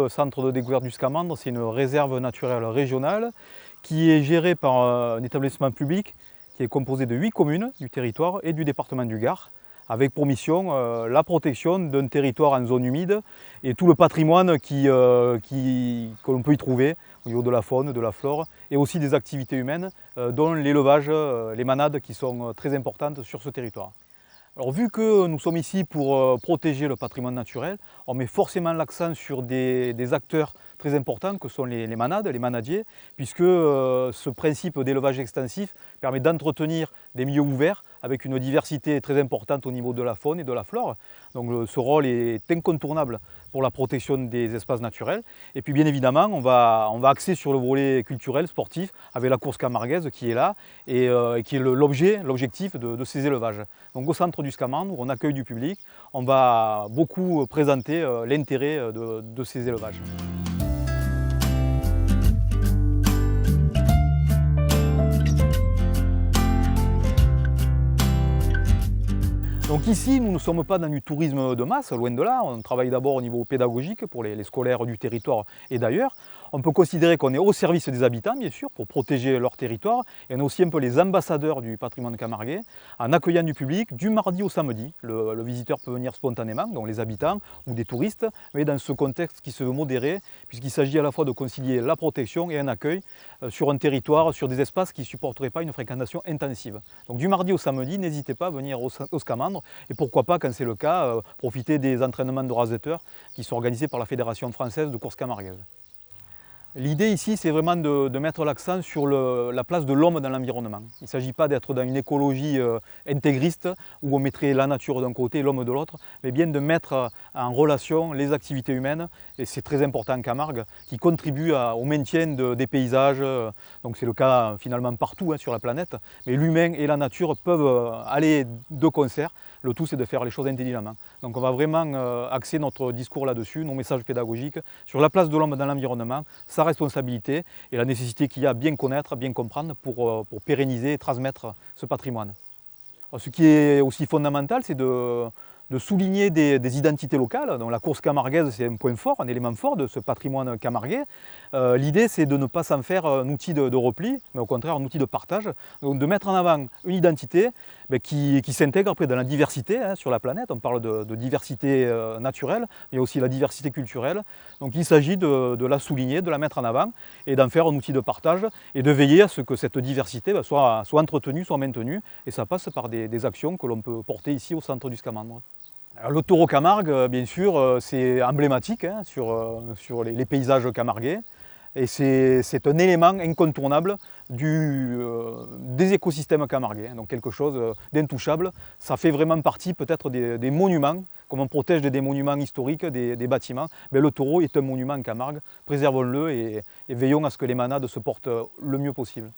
le centre de découverte du Scamandre, c'est une réserve naturelle régionale qui est gérée par un établissement public qui est composé de 8 communes du territoire et du département du Gard, avec pour mission la protection d'un territoire en zone humide et tout le patrimoine que l'on peut y trouver au niveau de la faune, de la flore et aussi des activités humaines, dont l'élevage, les manades qui sont très importantes sur ce territoire. Alors, vu que nous sommes ici pour protéger le patrimoine naturel, on met forcément l'accent sur des acteurs très importants que sont les manades, les manadiers, puisque ce principe d'élevage extensif permet d'entretenir des milieux ouverts avec une diversité très importante au niveau de la faune et de la flore. Donc ce rôle est incontournable pour la protection des espaces naturels. Et puis bien évidemment, on va axer sur le volet culturel, sportif, avec la course camarguaise qui est là et qui est l'objectif de ces élevages. Donc au centre du Scamandre, où on accueille du public, on va beaucoup présenter l'intérêt de ces élevages. Donc ici, nous ne sommes pas dans du tourisme de masse, loin de là. On travaille d'abord au niveau pédagogique pour les scolaires du territoire et d'ailleurs. On peut considérer qu'on est au service des habitants, bien sûr, pour protéger leur territoire. Et on est aussi un peu les ambassadeurs du patrimoine camarguais, en accueillant du public du mardi au samedi. Le visiteur peut venir spontanément, donc les habitants ou des touristes, mais dans ce contexte qui se veut modéré, puisqu'il s'agit à la fois de concilier la protection et un accueil sur un territoire, sur des espaces qui ne supporteraient pas une fréquentation intensive. Donc du mardi au samedi, n'hésitez pas à venir au Scamandre et pourquoi pas, quand c'est le cas, profiter des entraînements de raseteurs qui sont organisés par la Fédération française de course camarguaise. L'idée ici, c'est vraiment de mettre l'accent sur la place de l'homme dans l'environnement. Il ne s'agit pas d'être dans une écologie intégriste où on mettrait la nature d'un côté et l'homme de l'autre, mais bien de mettre en relation les activités humaines, et c'est très important en Camargue, qui contribuent au maintien des paysages. Donc c'est le cas finalement partout sur la planète, mais l'humain et la nature peuvent aller de concert. Le tout, c'est de faire les choses intelligemment. Donc on va vraiment axer notre discours là-dessus, nos messages pédagogiques, sur la place de l'homme dans l'environnement, sa responsabilité et la nécessité qu'il y a à bien connaître, bien comprendre pour pérenniser et transmettre ce patrimoine. Alors, ce qui est aussi fondamental, c'est de souligner des identités locales. Donc, la course camarguaise, c'est un point fort, un élément fort de ce patrimoine camarguais. L'idée, c'est de ne pas s'en faire un outil de repli, mais au contraire un outil de partage. Donc de mettre en avant une identité qui s'intègre après dans la diversité sur la planète. On parle de diversité naturelle, mais aussi la diversité culturelle. Donc il s'agit de la souligner, de la mettre en avant et d'en faire un outil de partage et de veiller à ce que cette diversité soit entretenue, soit maintenue. Et ça passe par des actions que l'on peut porter ici au centre du Scamandre. Alors, le taureau Camargue, bien sûr, c'est emblématique sur les paysages camarguais. Et c'est un élément incontournable des écosystèmes camarguais, donc quelque chose d'intouchable. Ça fait vraiment partie peut-être des monuments, comme on protège des monuments historiques, des bâtiments. Mais le taureau est un monument en Camargue, préservons-le et veillons à ce que les manades se portent le mieux possible.